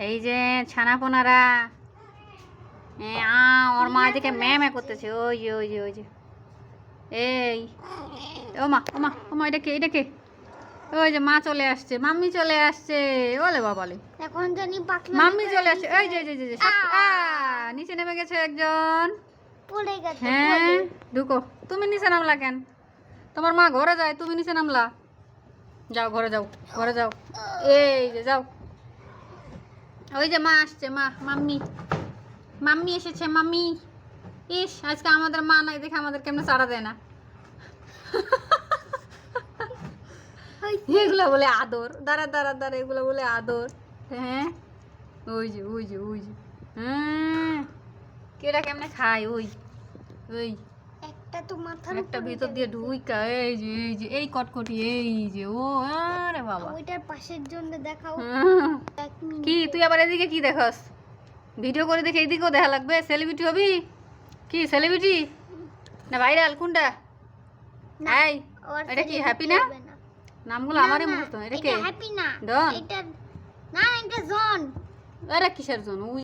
এই যে ছানাপোনারা ওর মা এদিকে ম্যামে করতেছে। ওই যে ওই যে ওই যে এই ওমা ওমা ওমা এটা কে? ওই যে মা চলে আসছে, মাম্মি চলে আসছে। ওলে বাবালে, এখন জানি মাম্মি চলে আসছে। এই যে নিচে নেমে গেছে একজন। পড়ে গেছে। হ্যাঁ ঢুকো। তুমি নিচে নামলা কেন? তোমার মা ঘরে যায়, তুমি নিচে নামলা। যাও ঘরে যাও, ঘরে যাও। এই যে যাও। ওই যে মা আসছে, মাম্মি এসেছে, মাম্মি। ইস, আজকে আমাদের মা নাই দেখে আমাদের কেমনে চাড়া দেয় না। এগুলো বলে আদর। দাঁড়া এগুলো বলে আদর। হ্যাঁ ওই যে হ্যাঁ কেটা কেমনে খায়। ওই একটা তো মাথার একটা ভিতর দিয়ে ঢুইকা। এই যে এই কটকটি। এই যে ও আরে বাবা, ওইটার পাশের জন্য দেখাও। কি তুই আবার এদিকে কি দেখাস? ভিডিও করে দেখে এদিকেও দেখা লাগবে? সেলিব্রিটি হবি কি? সেলিব্রিটি না ভাইরাল কোনটা? এই এটা কি হ্যাপি না? নামগুলো আমারই মুখস্থ। এটা কে? হ্যাপি না, ডন। এটা না, এটা জন। আরে কিসের জন?